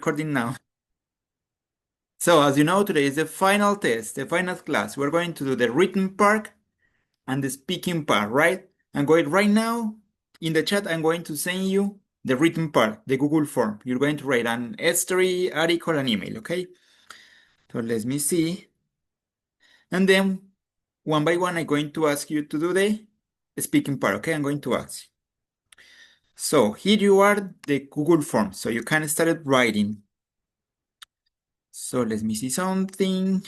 recording now. So as you know, today is the final test, the final class. We're going to do the written part and the speaking part, right? I'm going right now in the chat, I'm going to send you the written part, the Google form. You're going to write an story, article, and email, okay? So let me see. And then one by one, I'm going to ask you to do the speaking part, okay? I'm going to ask you. So here you are, the Google form. So you can start writing. So let me see something.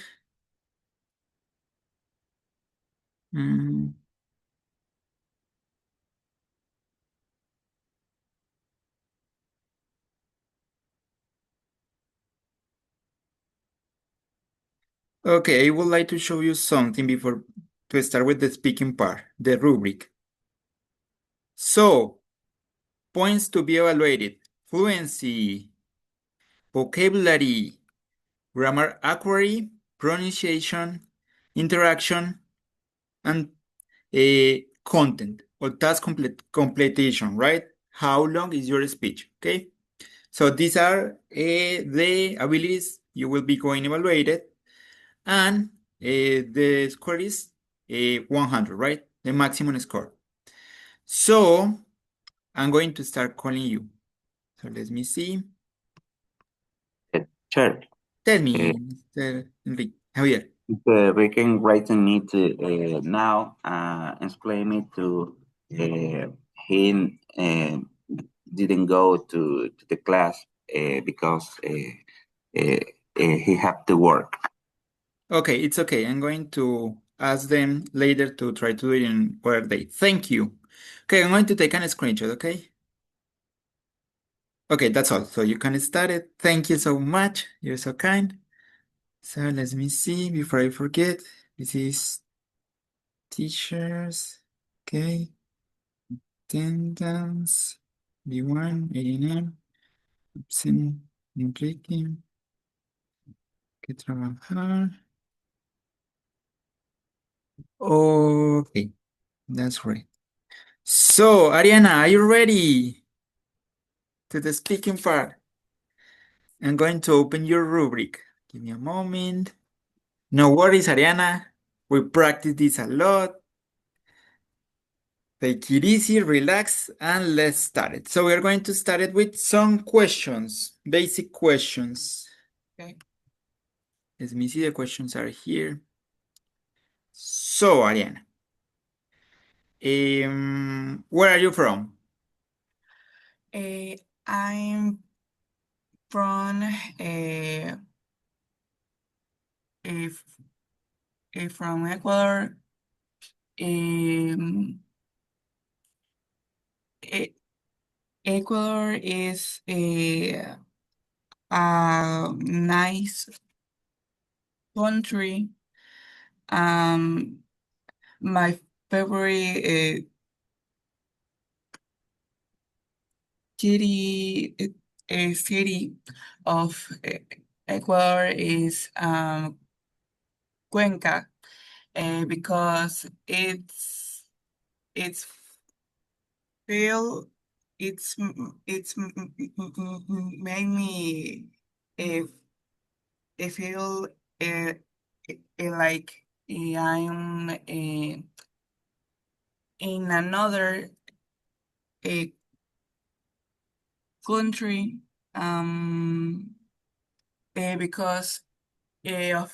Mm. Okay, I would like to show you something before to start with the speaking part, the rubric. So, points to be evaluated: fluency, vocabulary, grammar accuracy, pronunciation, interaction, and content or task completion, right? How long is your speech, okay? So these are the abilities you will be going evaluated, and the score is 100, right? The maximum score. So I'm going to start calling you. So let me see. Sure. Tell me, Mr. Enrique, Javier. We can write to me to now explain me to he didn't go to the class because he had to work. Okay, it's okay. I'm going to ask them later to try to do it in other day. Thank you. Okay, I'm going to take a screenshot, okay? Okay, that's all. So you can start it. Thank you so much. You're so kind. So let me see before I forget. This is teachers. Okay. Attendance. B1, 89. Absent. Enrique. Que trabajar. Okay. That's right. So, Ariana, are you ready to the speaking part? I'm going to open your rubric. Give me a moment. No worries, Ariana. We practice this a lot. Take it easy, relax, and let's start it. So we're going to start it with some questions, basic questions. Okay. Let me see, the questions are here. So, Ariana, where are you from? I'm from from Ecuador. Ecuador is a nice country. My favorite city of Ecuador is Cuenca, because it's feel it's made me feel like I'm in another country, because of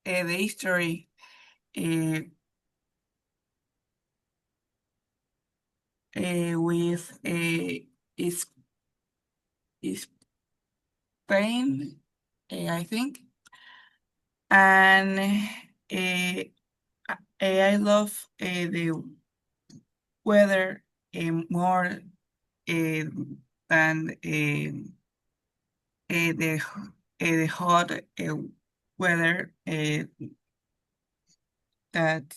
the history with is Spain, I think, and I love the weather more than the hot weather that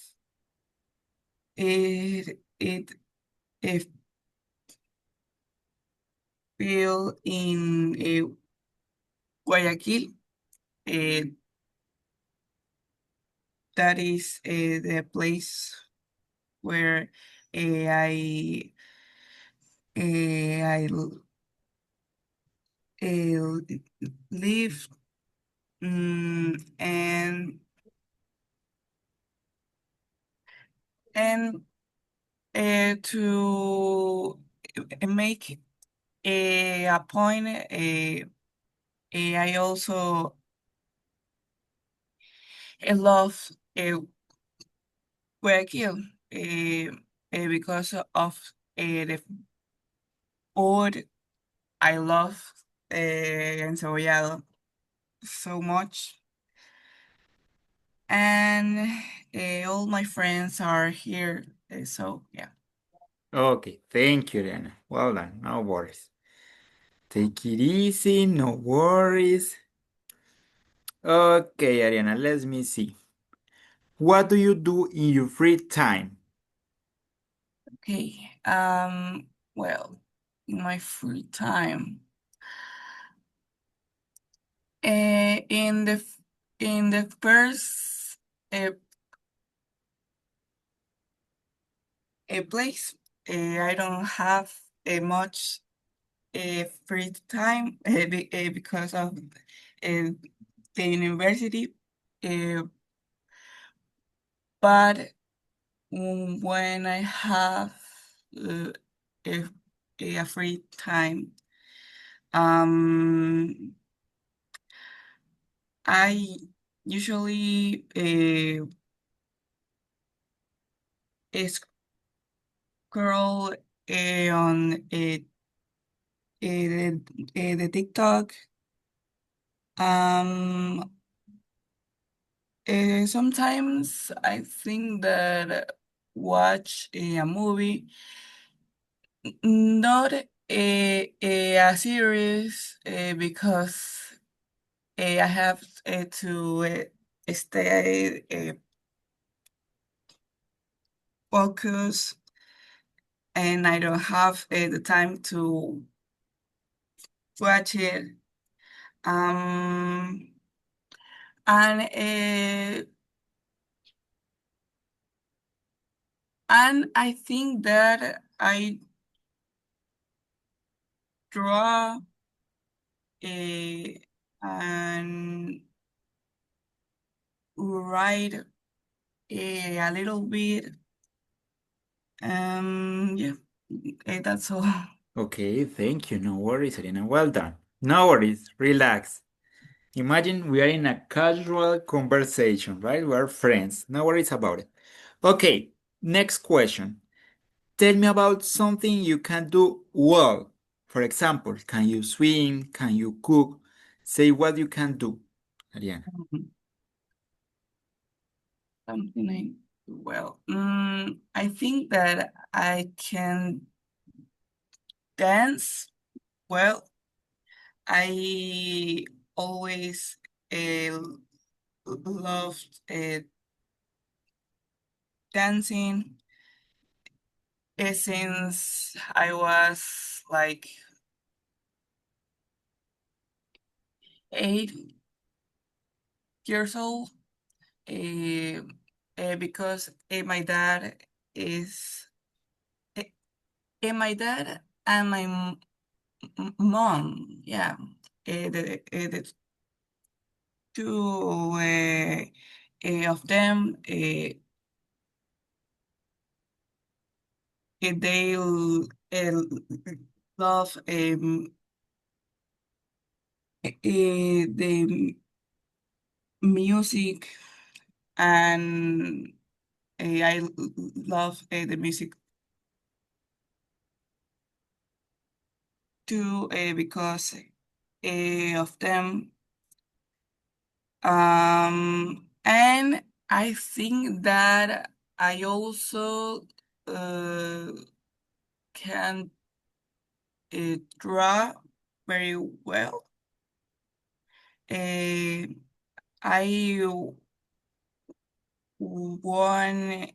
it feel in Guayaquil. That is the place where I live and to make a point, I also love Guayaquil because of the food. I love encebollado so much, and all my friends are here. So yeah. Okay, thank you, Ariana. Well done, no worries. Take it easy, no worries. Okay, Ariana, let me see. What do you do in your free time? Okay. Well, in my free time, in the first uh, place, I don't have much free time because of the university. Uh, but when I have uh, a, a free time, um, I usually scroll on the TikTok. Um, Sometimes I think that watch a movie, not a series, because I have to stay focused, and I don't have the time to watch it. Um, and I think that I draw and write a little bit. Yeah, that's all. Okay, thank you. No worries, Ariana. Well done. No worries. Relax. Imagine we are in a casual conversation, right? We are friends. No worries about it. Okay, next question. Tell me about something you can do well. For example, can you swim? Can you cook? Say what you can do, Ariana. Something I do well. I think that I can dance well. I always loved dancing since I was like 8 years old. Uh, because my dad is uh, my dad and my mom, yeah, the two of them, they love the music, and I love the music too, because of them. And I think that I also uh, can draw very well. I won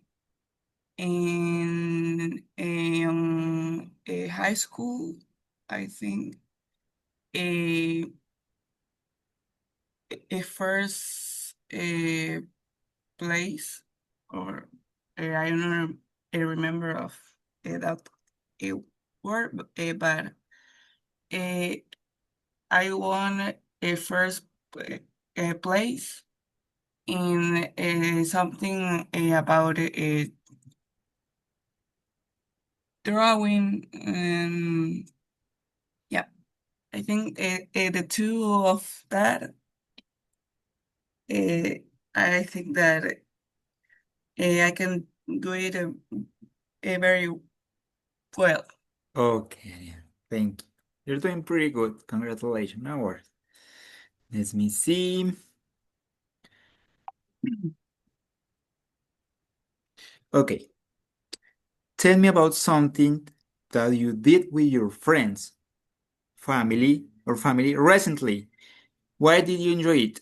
in a high school, I think, a first place, or I don't know, I remember of that word, but I won a first place in something about drawing. Yeah, I think the two of that, I think that I can do it very well. Okay, thank you. You're doing pretty good. Congratulations. No worries. Let me see. Okay, tell me about something that you did with your friends, family recently. Why did you enjoy it?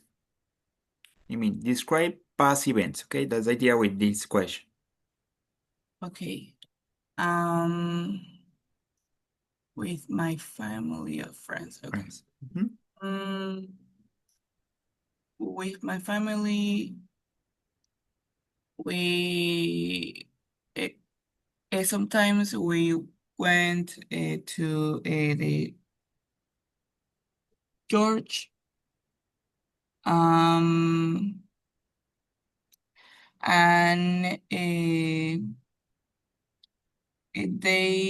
I mean, describe past events, okay? That's the idea with this question. Okay. With my family or friends. Okay. Friends. Mhm. With my family, we sometimes we went to the church. And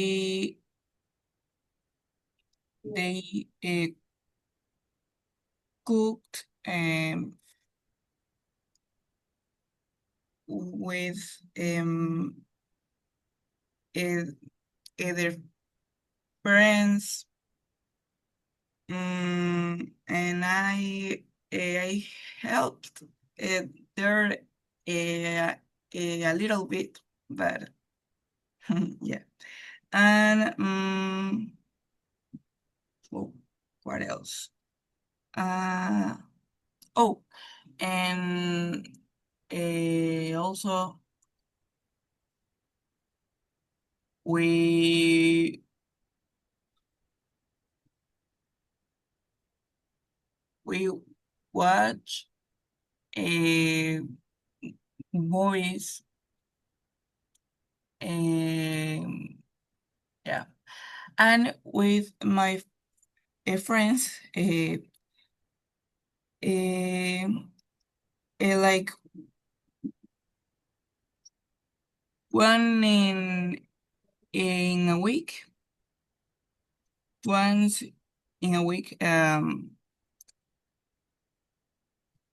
they cooked with uh, their friends. And I helped there a little bit, but yeah. And oh, what else? Oh, and also we we watch a movies. Yeah, and with my friends, like one in a week, once in a week,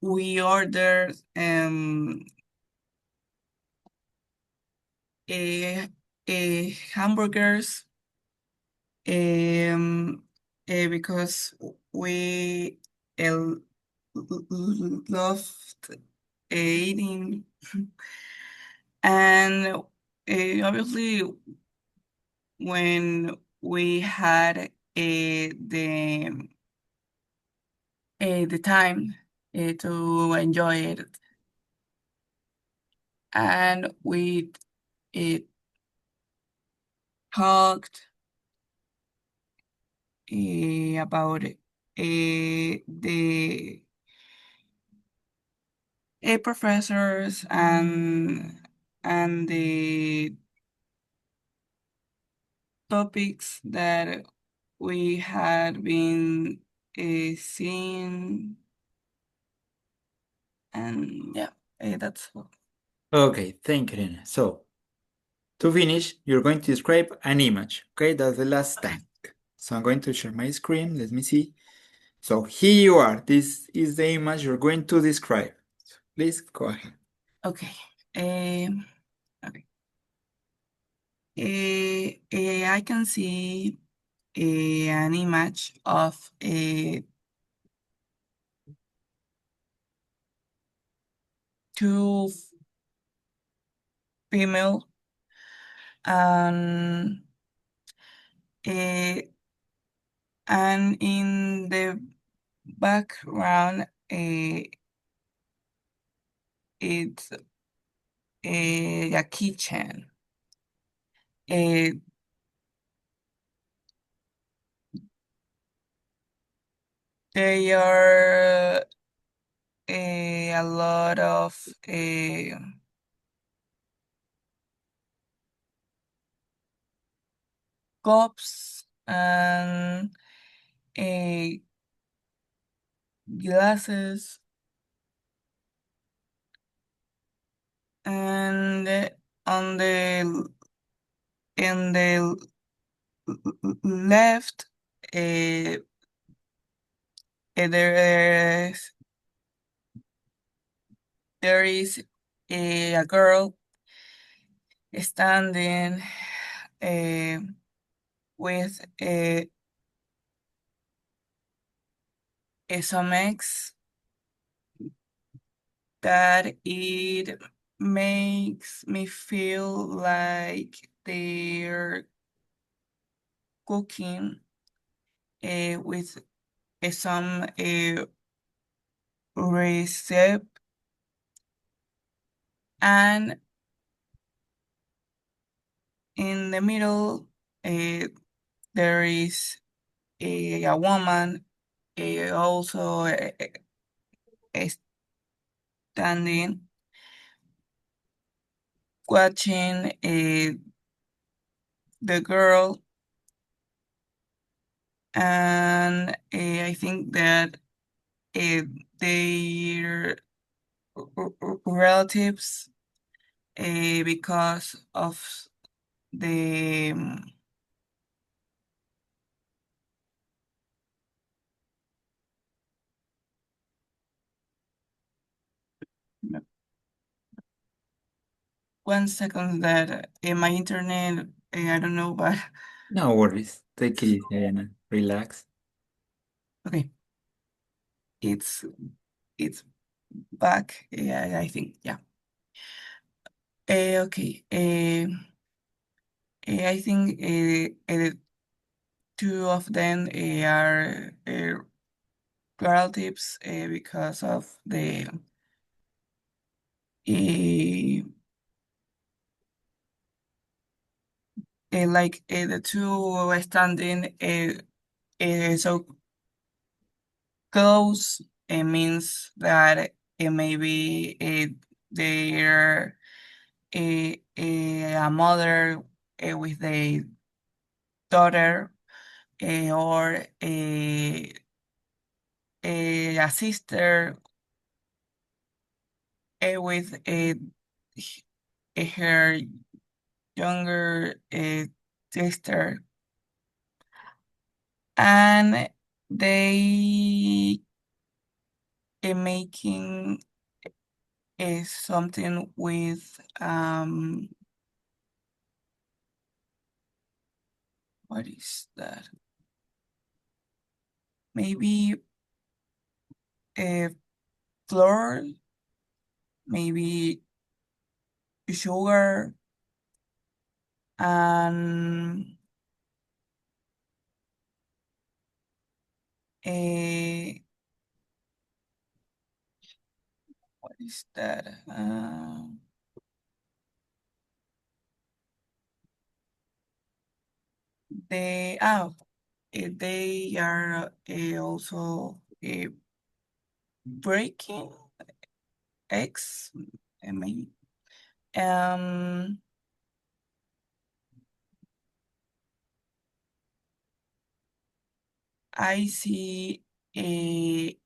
we ordered a hamburgers, because we loved eating. And obviously when we had the time to enjoy it, and we talked about the professors and the topics that we had been seeing. And yeah, that's all. Okay, thank you, Rena. So, to finish, you're going to describe an image, okay? That's the last Okay. task. So I'm going to share my screen. Let me see. So here you are. This is the image you're going to describe. So please go ahead. Okay. Okay. I can see an image of two female, and uh, and in the background it's a kitchen. Uh, they are a lot of cups and glasses, and on the in the left, there is a girl standing with some eggs that it makes me feel like they're cooking with some recipe, and in the middle there is a woman also standing watching the girl, and I think that their relatives because of the one second that my internet, I don't know, but No worries. Take it easy, Ariana. Relax. okay, it's back. Yeah, I think, yeah. Okay. I think two of them are relatives because of the like the two standing so close. It means that maybe they're a mother with a daughter, or a sister with her younger sister, and they making something with what is that? Maybe a flour, maybe sugar, and a what is that? They are also breaking eggs. I mean, um, I see a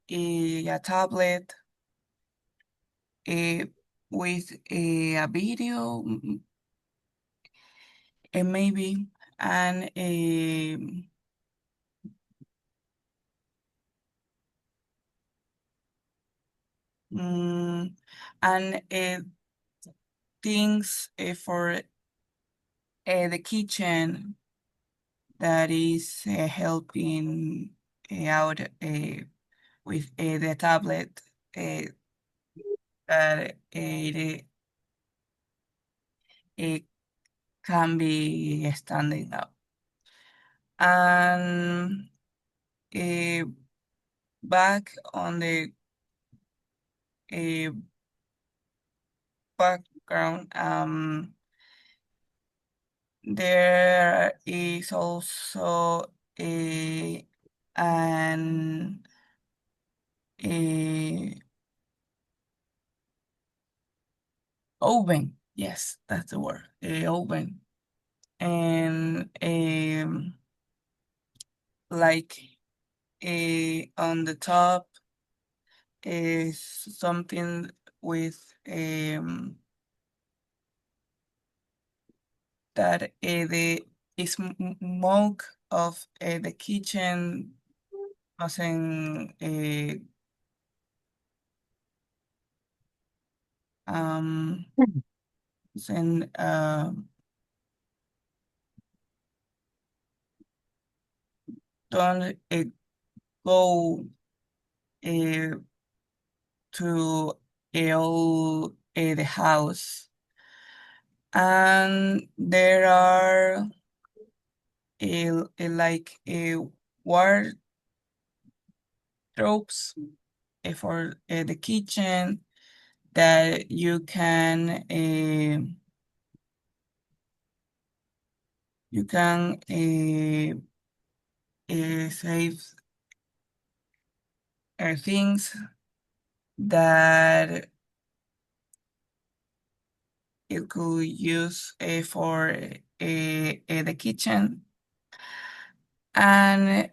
tablet with a video, maybe, and and things for the kitchen that is helping out with the tablet that it can be standing up. And back on the background, there is also an a oven. Yes, that's the word. A oven, and like on the top something with that the smoke of the kitchen doesn't doesn't don't go to all the house. And there are like wardrobes for the kitchen that you can save things that you could use for the kitchen. And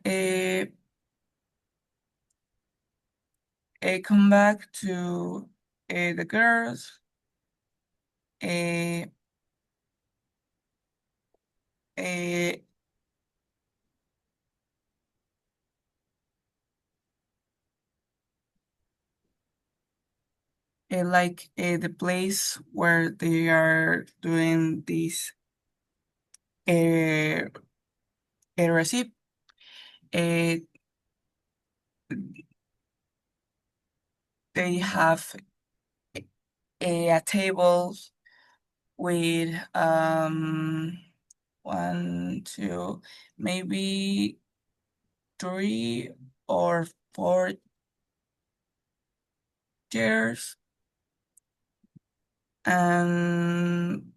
come back to the girls. Like the place where they are doing this recipe. They have a table with 1, 2, maybe 3 or 4 chairs, and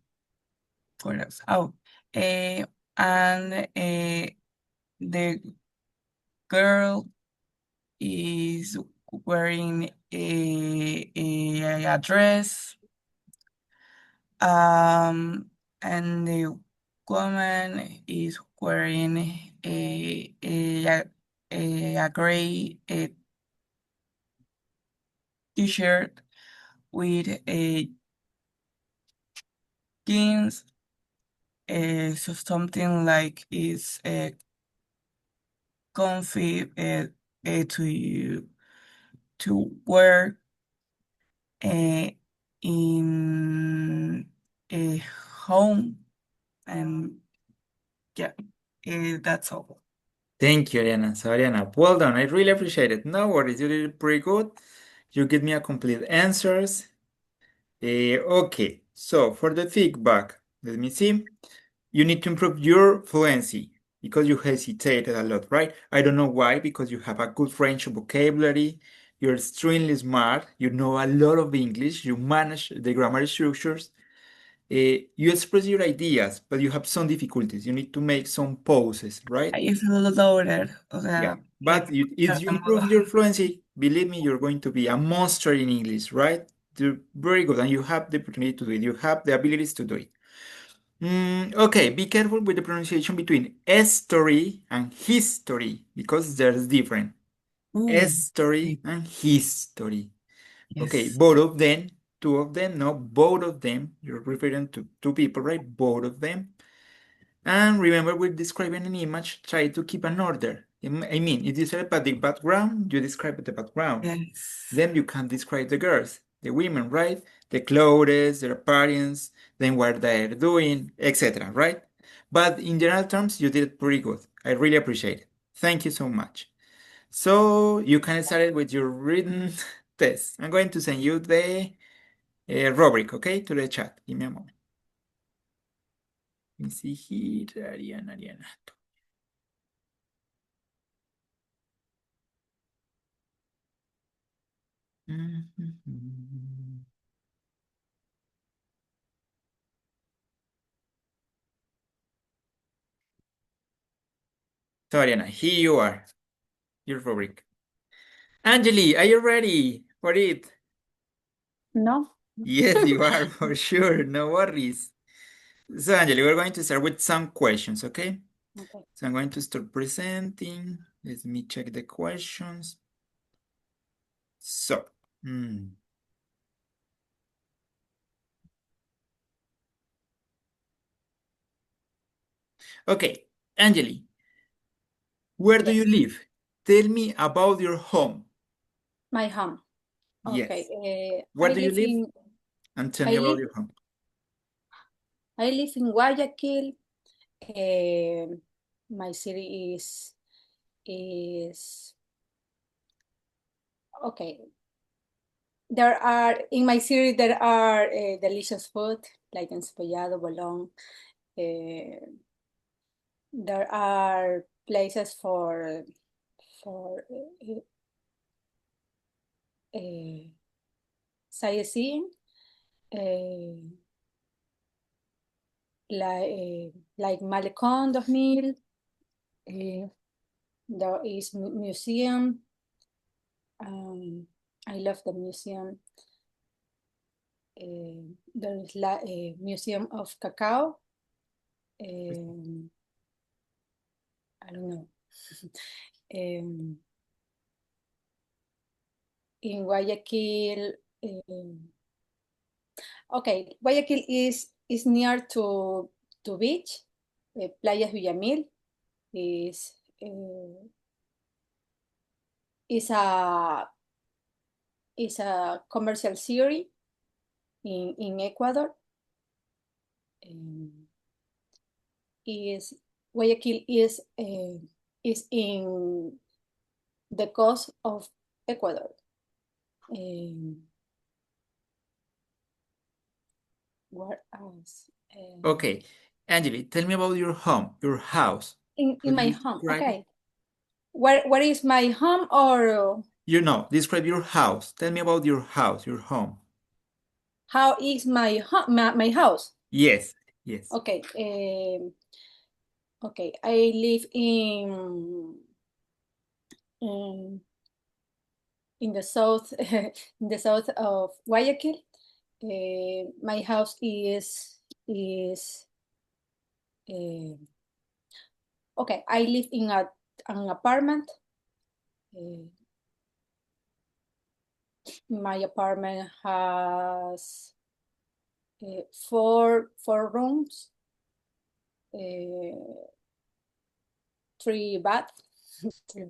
what else? Oh, and the girl is wearing a dress, and the woman is wearing a gray t-shirt with a jeans, so something like is comfy to wear in a home. And yeah, that's all. Thank you, Ariana. So, Ariana, well done. I really appreciate it. No worries, you did it pretty good. You give me a complete answers. Okay, so for the feedback, let me see. You need to improve your fluency because you hesitated a lot, right? I don't know why, because you have a good French vocabulary. You're extremely smart. You know a lot of English. You manage the grammar structures. You express your ideas, but you have some difficulties. You need to make some pauses, right? It's a little loaded. Yeah, but if you improve your fluency, believe me, you're going to be a monster in English, right? You're very good, and you have the opportunity to do it. You have the abilities to do it. Okay, be careful with the pronunciation between story and history because there's different. Story and history. Okay, Yes. both of them, two of them, no, both of them. You're referring to two people, right? Both of them. And remember, we're describing an image, try to keep an order. I mean, if you say about the background, you describe the background. Yes. Then you can describe the girls, the women, right? The clothes, their appearance, then what they're doing, etc., right? But in general terms, you did it pretty good. I really appreciate it. Thank you so much. So you can start with your written test. I'm going to send you the rubric, okay, to the chat. Give me a moment. Let me see here, Ariana. So, Ariana, here you are, your rubric. Angeli, are you ready for it? No. Yes, you are for sure. No worries. So, Angeli, we're going to start with some questions, okay? Okay. So I'm going to start presenting. Let me check the questions. So, mm. Okay, Angeli, where do you live? Tell me about your home. My home. Yes. Okay. Where I do you live live? in And tell I me about live your home. I live in Guayaquil. My city is okay. There are in my city there are delicious food like encebollado, bolón. There are places for sightseeing, like Malecón 2000. There is museum. I love the museum. There is a museum of cacao. I don't know. In Guayaquil, okay, Guayaquil is near to beach. Playas Villamil is a commercial city in Ecuador. Guayaquil is in the coast of Ecuador. What else? Okay, Angeli, tell me about your home, your house. In Could my you home, describe it? okay. Where is my home or You know, describe your house. Tell me about your house, your home. how is my home, my house? Yes, yes. Okay. Okay, I live in the south in the south of Guayaquil. My house is okay. I live in an apartment. My apartment has four rooms, 3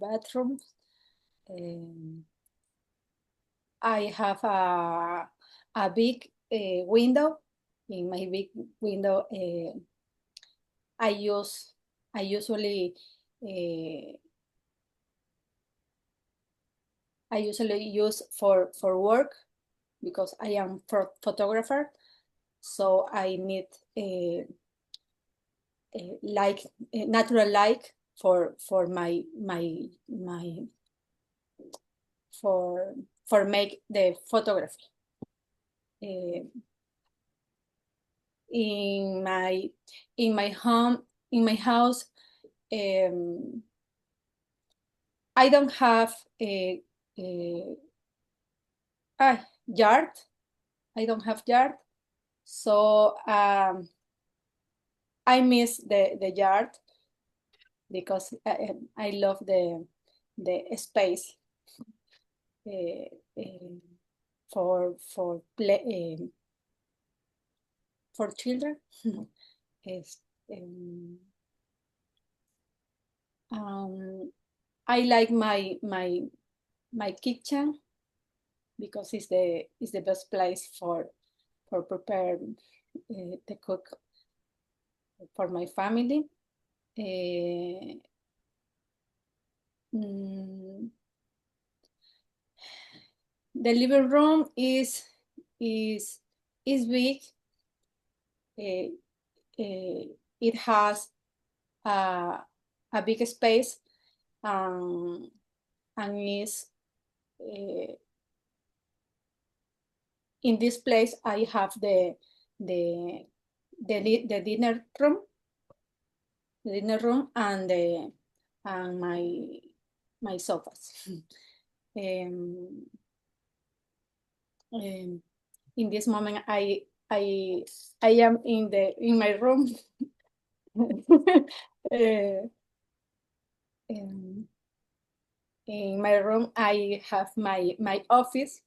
bathrooms. I have a big window. In my big window, I usually use for work because I am photographer. So I need natural light for make the photography. In my home, in my house, I don't have a yard. I don't have yard, so I miss the yard because I love the space for play for children. I like my kitchen because it's the best place for prepare the cook for my family. The living room is big. It has a big space, and is in this place I have the dinner room, and my sofas. In this moment, I am in my room. in my room I have my office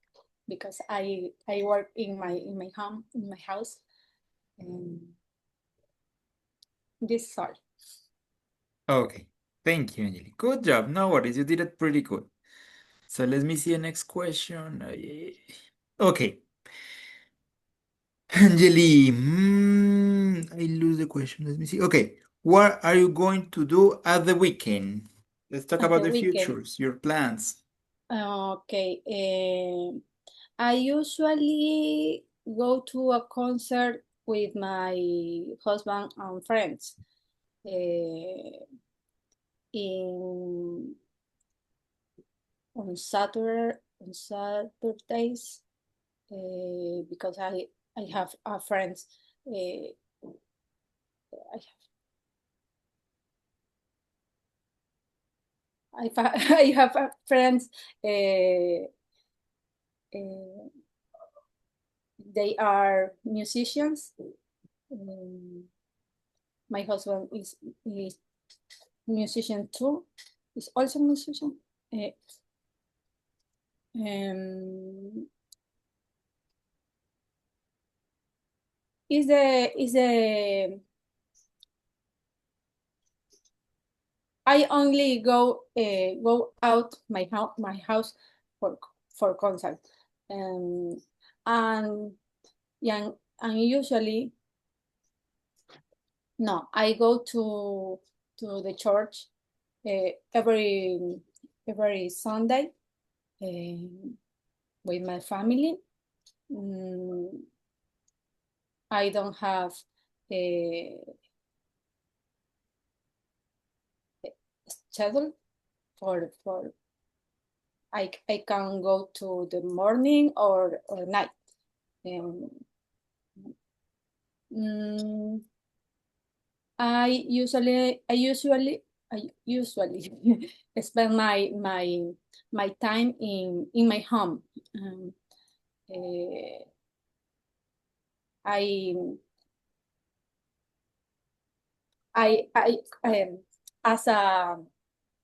because I work in my home, in my house. And this is all. Okay. Thank you, Angeli. Good job. No worries. You did it pretty good. So let me see the next question. Okay. Angeli, I lose the question. Let me see. Okay. What are you going to do at the weekend? Let's talk At about the the weekend. futures, your plans. Okay. I usually go to a concert with my husband and friends. On Saturdays, because I have friends. I have friends. They are musicians. My husband is musician too. Is also musician. Is the I only go out my house for concert, and yeah, and usually no, I go to the church every Sunday with my family. I don't have a schedule for I can go to the morning or night. I usually spend my time in my home. I as a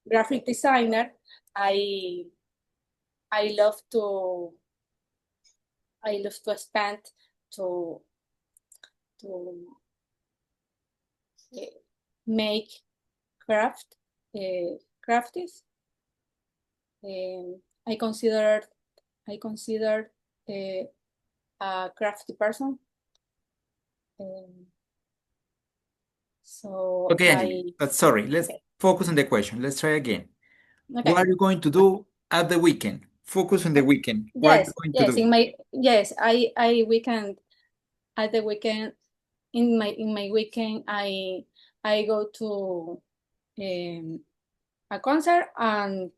graphic designer, I love to spend to make crafts. I consider a crafty person. So Okay, Angeli, but sorry, let's focus on the question. Let's try again. Okay. What are you going to do at the weekend? Focus on the weekend. What are you going to do? I weekend at the weekend in my weekend I go to a concert and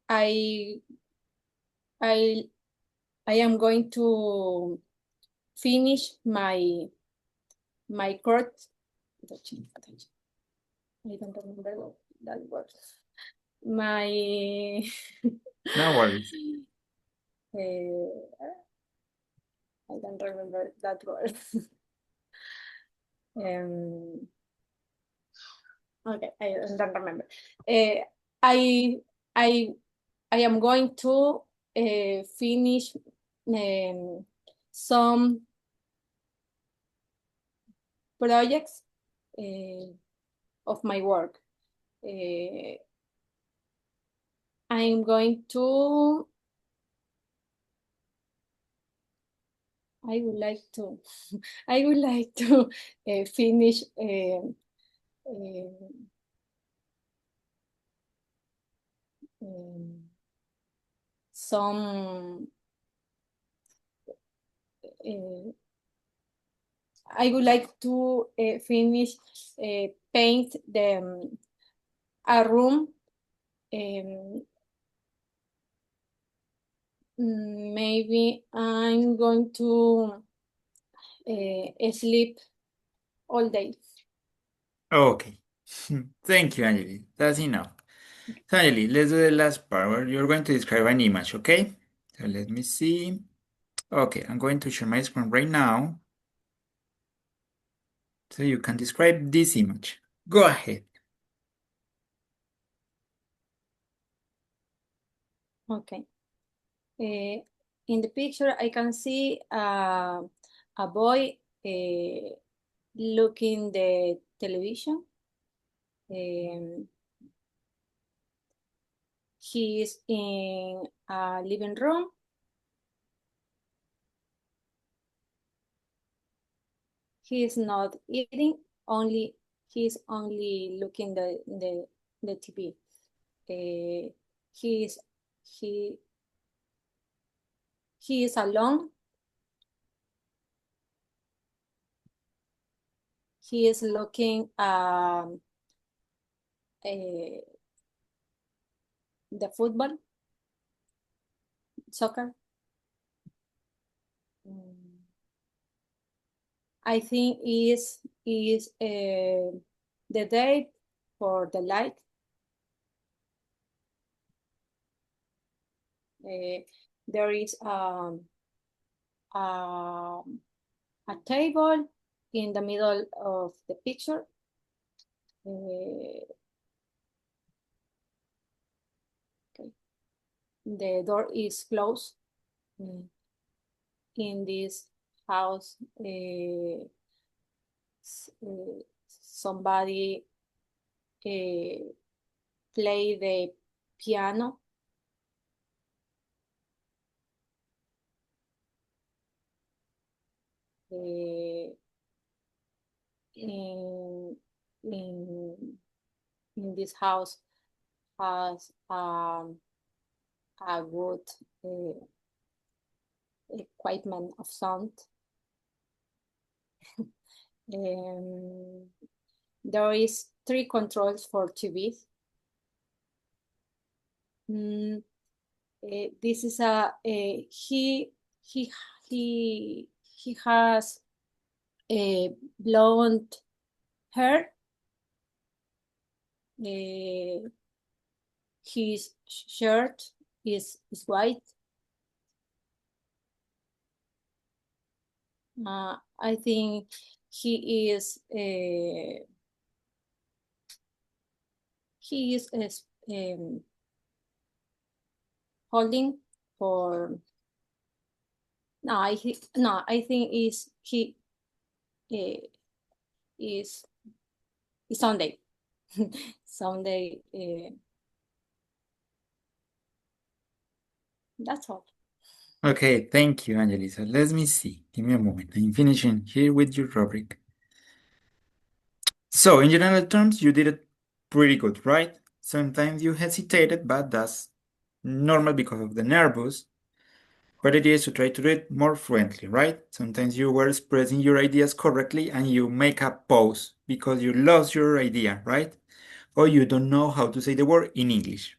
I am going to finish my course. I don't remember that word. My No worries. I don't remember that word. Okay, I don't remember. I am going to finish some projects of my work. I'm going to. I would like to. I would like to finish some. I would like to finish paint a room. Maybe I'm going to sleep all day. Okay. Thank you, Angeli. That's enough. So, Angeli, let's do the last part where you're going to describe an image, okay? So let me see. Okay, I'm going to share my screen right now so you can describe this image. Go ahead. Okay. In the picture, I can see a boy looking the television. He is in a living room. He is not eating. He is only looking the TV. He is alone. He is looking the football, soccer. I think is the date for the light. There is a table in the middle of the picture. Okay. The door is closed. In this house, somebody play the piano. In this house has a good equipment of sound. There is 3 controls for TVs. This is he has a blonde hair. His shirt is white. I think he is holding for. No, I think he is Sunday. Sunday. That's all. Okay, thank you, Angelisa. Let me see. Give me a moment. I'm finishing here with your rubric. So, in general terms, you did it pretty good, right? Sometimes you hesitated, but that's normal because of the nervous. But it is to try to do it more fluently, right? Sometimes you were expressing your ideas correctly and you make a pause because you lost your idea, right? Or you don't know how to say the word in English.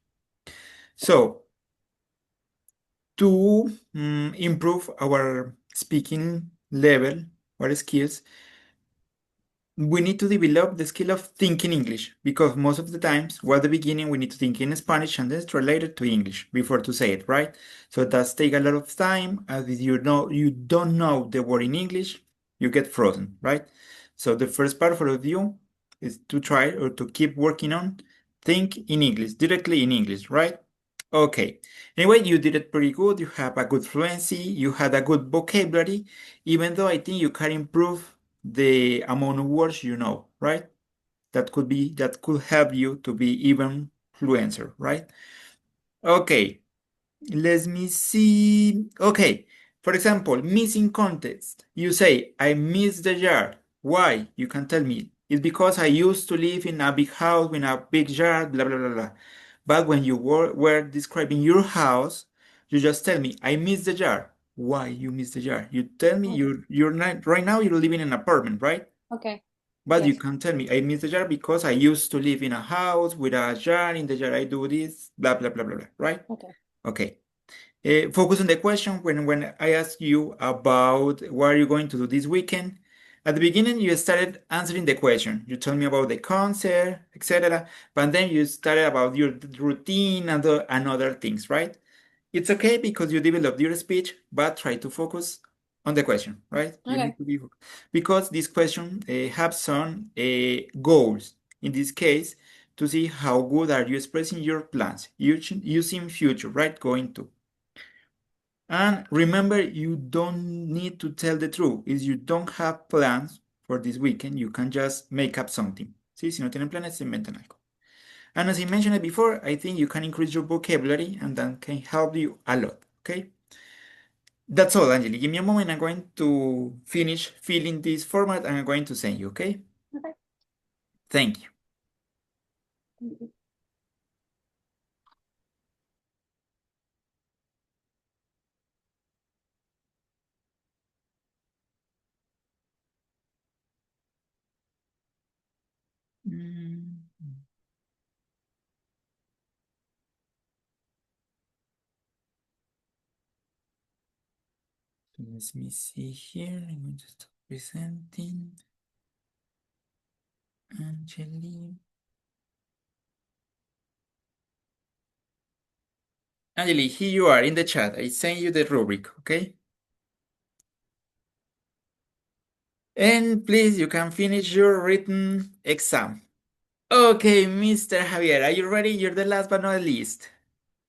So, to improve our speaking level, our skills, we need to develop the skill of thinking English because most of the times, well, at the beginning, we need to think in Spanish and then it's related to English before to say it, right? So it does take a lot of time. As you know, you don't know the word in English, you get frozen, right? So the first part for you is to try or to keep working on think in English, directly in English, right? Okay. Anyway, you did it pretty good. You have a good fluency. You had a good vocabulary, even though I think you can improve the amount of words you know, right? That could help you to be even fluencer, right? Okay, let me see. Okay, for example, missing context. You say, I miss the yard. Why? You can tell me. It's because I used to live in a big house with a big yard, blah, blah, blah, blah. But when you were describing your house, you just tell me, I miss the yard. Why you miss the yard? You tell me you're not, right now you're living in an apartment, right? Okay. But you Yes. can tell me, I miss the yard because I used to live in a house with a yard. In the yard, I do this, blah, blah, blah, blah, blah, right? Okay. Okay. Focus on the question when I asked you about what are you going to do this weekend. At the beginning, you started answering the question. You told me about the concert, etc. But then you started about your routine and other things, right? It's okay because you developed your speech, but try to focus on the question, right? You Okay. need to be because this question have some goals. In this case, to see how good are you expressing your plans using future, right? Going to. And remember, you don't need to tell the truth. If you don't have plans for this weekend, you can just make up something. ¿Sí? Si no tienen planes, se inventan algo. And as I mentioned before, I think you can increase your vocabulary and that can help you a lot, okay? That's all, Angeli. Give me a moment. I'm going to finish filling this format and I'm going to send you, okay? Okay. Thank you. Thank you. Mm. Let me see here. I'm going to start presenting. Angeli. Angeli, here you are in the chat. I sent you the rubric, okay? And please, you can finish your written exam. Okay, Mr. Javier, are you ready? You're the last but not least.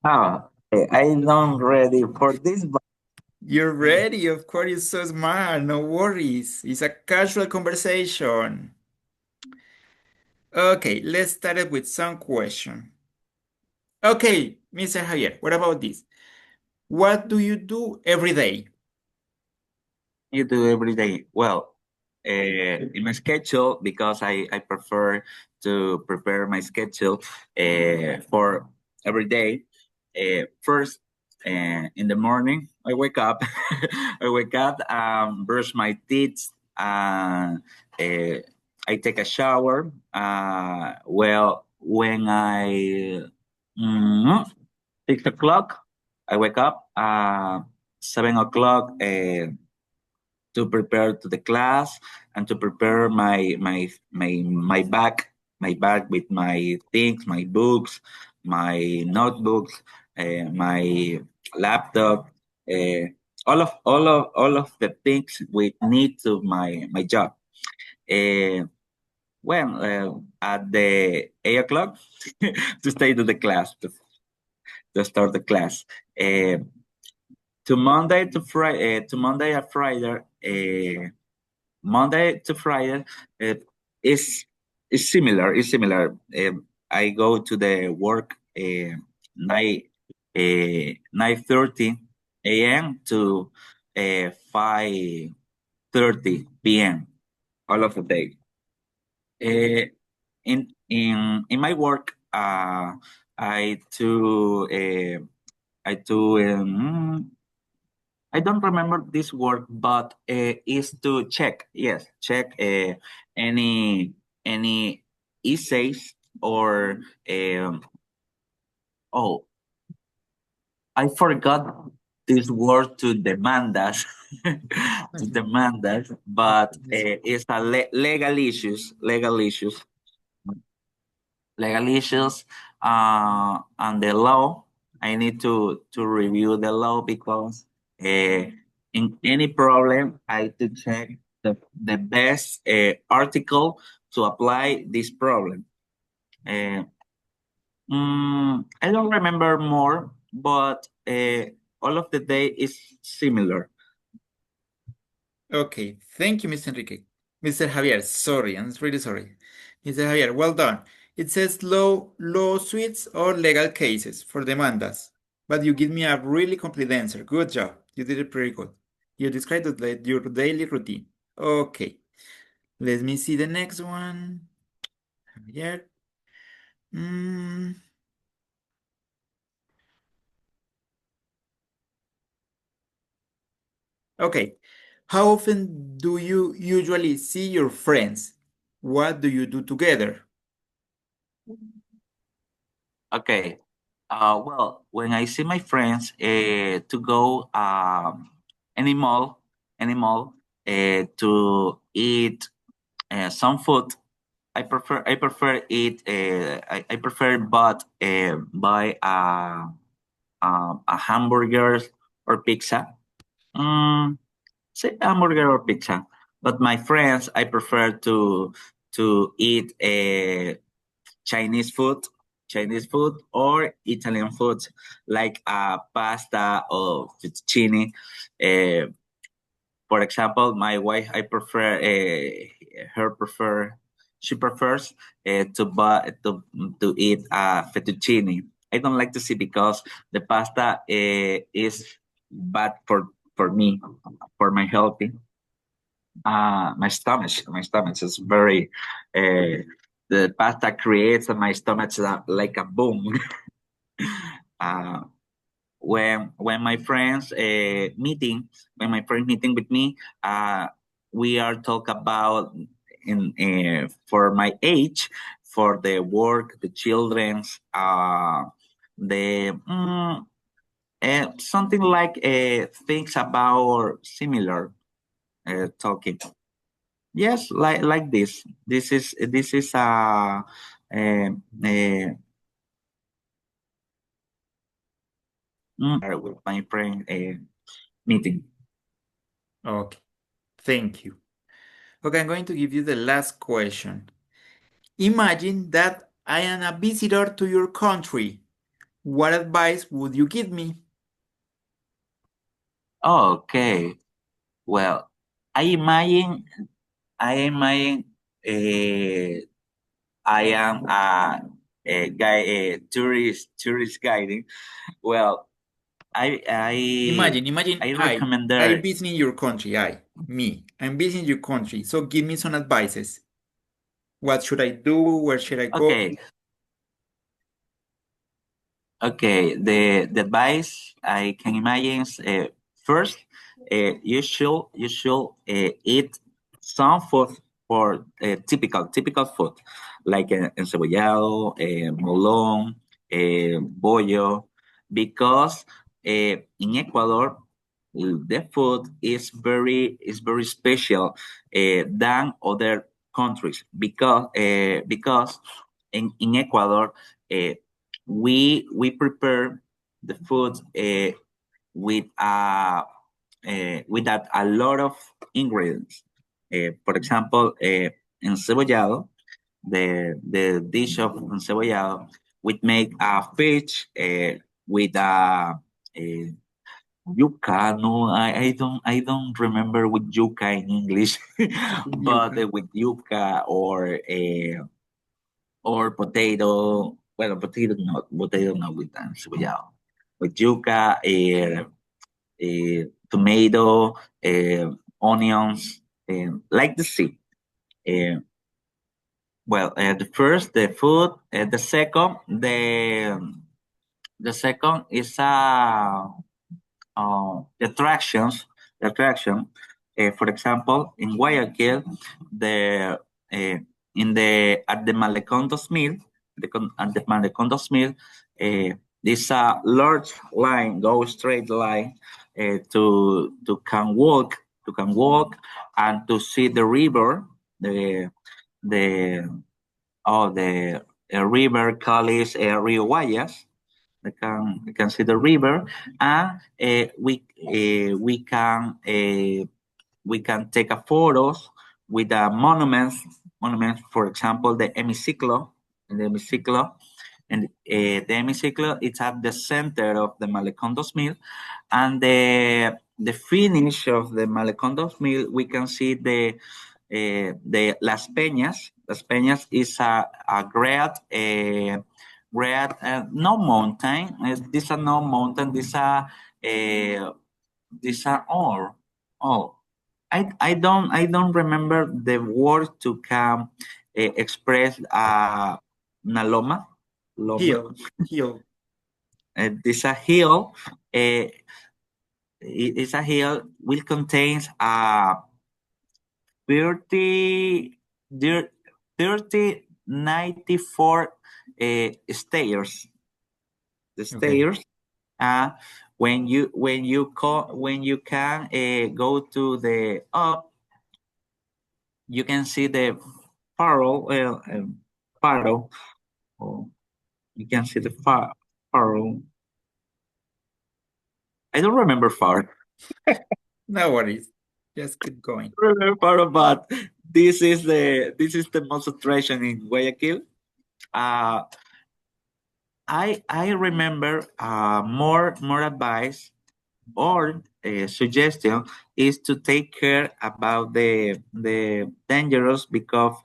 Oh, I'm not ready for this, but You're ready, of course, you're so smart, no worries. It's a casual conversation. Okay, let's start it with some question. Okay, Mr. Javier, what about this? What do you do every day? you do every day. Well, in my schedule, because I prefer to prepare my schedule for every day. First, in the morning, I wake up. I wake up, brush my teeth, I take a shower. Well, when I 6 o'clock, I wake up. 7 o'clock. To prepare to the class and to prepare my bag with my things, my books, my notebooks, my laptop, uh, all of the things we need to my job. Well, at the 8 o'clock to stay to the class to start the class. To Monday to Friday, to Monday and Friday, Monday to Friday uh, is is similar. Is similar. I go to the work 9:30 a.m. to 5:30 p.m. all of the day. In my work, I do I do I don't remember this word, but is to check. Yes, check any essays or oh, I forgot this word to demandas to demandas, but it's a legal issues, and the law. I need to review the law because in any problem, I to check the best article to apply this problem. I don't remember more, but all of the day is similar. Okay, thank you, Mr. Enrique. Mr. Javier, sorry, I'm really sorry. Mr. Javier, well done. It says lawsuits or legal cases for demandas, but you give me a really complete answer. Good job. You did it pretty good. You described your daily routine. Okay, let me see the next one. Javier. Mm, okay, how often do you usually see your friends? What do you do together? Okay. Well, when I see my friends to go any mall to eat some food, I prefer eat I prefer but buy a hamburgers or pizza. Mm, Say hamburger or pizza. But my friends, I prefer to eat Chinese food, or Italian food, like pasta or fettuccine. For example, my wife, she prefers to eat fettuccine. I don't like to see because the pasta is bad for me, for my healthy. My stomach is very. The pasta creates my stomach like a boom. uh, when my friends meeting with me, we are talk about for my age, for the work, the children's, the something like things about similar talking. Yes, like this. This is with my friend meeting. Okay, thank you. Okay, I'm going to give you the last question. Imagine that I am a visitor to your country. What advice would you give me? Okay. Well, I imagine I am a guy, a tourist guiding. Well, Imagine I recommend I there. visiting your country. I'm visiting your country. So give me some advices. What should I do? Where should I go? Okay. The advice I can imagine is, first, you should eat some food for typical food like encebollado, molón, bollo, because in Ecuador the food is very special than other countries, because in Ecuador uh, we prepare the food with a lot of ingredients. For example, encebollado, the dish of encebollado, we make a fish with a yuca. No, I don't remember with yuca in English, but with yuca or potato. Well, potato not with encebollado. With yuca, tomato, onions, like the sea. Uh, the first, the food. The second is the attractions. The attraction. For example, in Guayaquil, the in the at the Malecón 2000, at the Malecón 2000, this large line, go straight line, to can walk and to see the river, the river called Rio Guayas. We can see the river, and we can take a photos with the monuments. For example, the hemiciclo, and the hemiciclo is at the center of the Malecón 2000, and the finish of the Malecón 2000, we can see the Las Peñas. Las Peñas is a great no mountain. This a no mountain. This a I don't remember the word to come express Naloma. Hill. This a hill. It's a hill will contains 30 94 stairs. The stairs. When you can go to the up, you can see the Faro. You can see the Faro. I don't remember Faro. No worries. Just keep going. Remember Faro, but this is the most attraction in Guayaquil. Uh, I remember more advice or suggestion is to take care about the dangerous because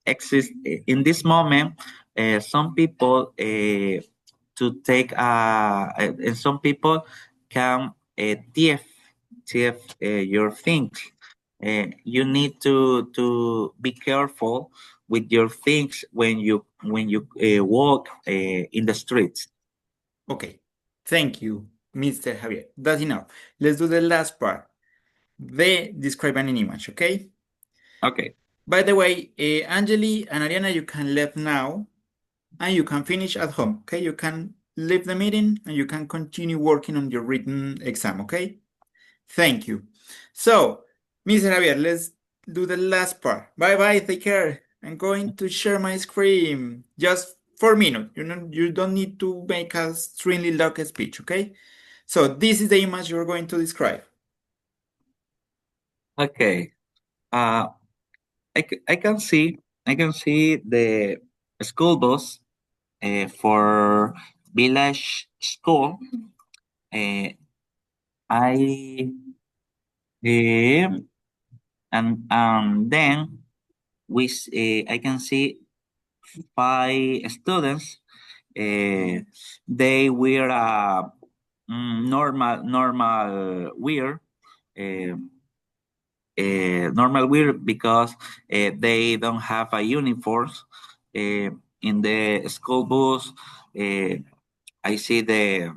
exist in this moment some people to take and some people can thief your things. You need to be careful with your things when you walk in the streets. Okay, thank you, Mr. Javier. That's enough. Let's do the last part. The describe an image, okay? Okay. By the way, Angeli and Ariana, you can leave now and you can finish at home, okay? You can leave the meeting and you can continue working on your written exam, okay? Thank you. So, Mr. Javier, let's do the last part. Bye-bye, take care. I'm going to share my screen just for a minute. You don't need to make a extremely long speech, okay? So this is the image you're going to describe. Okay. I can see the school bus for village school. I and then I can see 5 students. They wear a normal wear. Uh, Normal wear because they don't have a uniform. In the school bus, I see the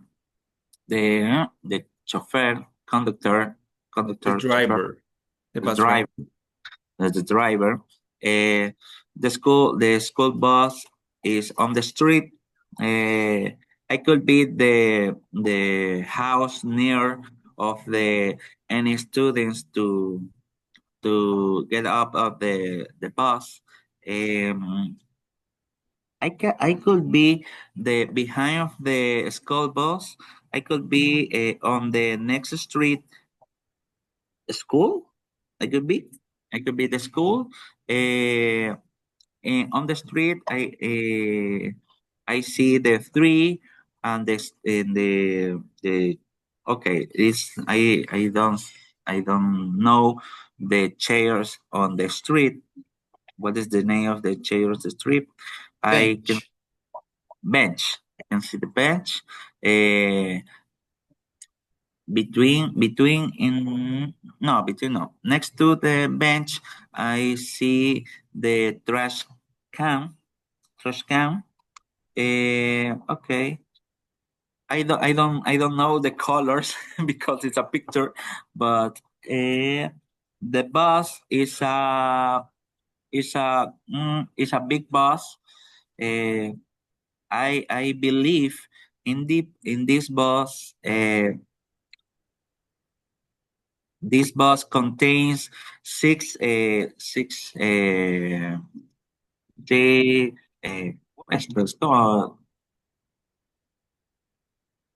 chauffeur, The chauffeur, driver, the the bus driver. driver, the driver. The school bus is on the street. I could be the house near of the any students to get up of the bus. I could be the behind of the school bus. I could be on the next street school. I could be. I could be the school. Uh, on the street, I see the three and the okay. It's I don't know the chairs on the street. What is the name of the chairs on the street? I can Bench. bench. I can see the bench. Uh, between in no between no next to the bench, I see the trash can. Okay. I don't know the colors because it's a picture, but the bus is a big bus. Uh, I believe in this bus. This bus contains six de esto es como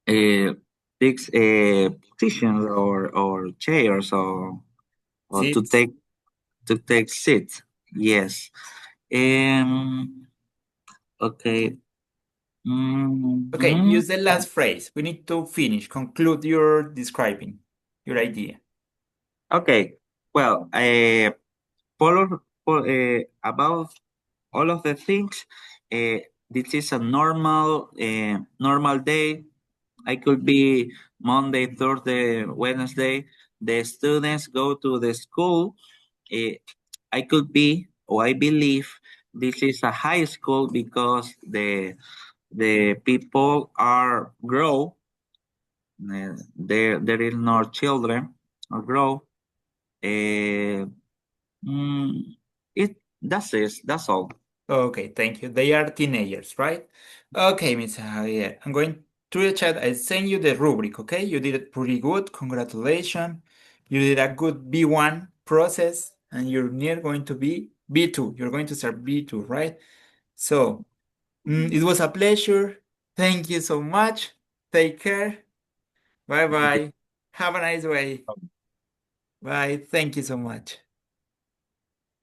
uh, six positions or chairs or Seats. to take seats. Yes. Okay. Okay, Mhm. use the last phrase. We need to finish, conclude your describing your idea. Okay. Well, about all of the things. This is a normal day. I could be Monday, Thursday, Wednesday. The students go to the school. Uh, I could be, or I believe, this is a high school because the people are grow. There is no children or grow. Uh, mm, that's all. Okay, thank you. They are teenagers, right? Okay, Mr. Javier, I'm going to the chat. I send you the rubric, okay? You did it pretty good. Congratulations. You did a good B1 process, and you're near going to be B2. You're going to start B2, right? So, it was a pleasure. Thank you so much. Take care. Bye bye. Have a nice way. Bye. Thank you so much.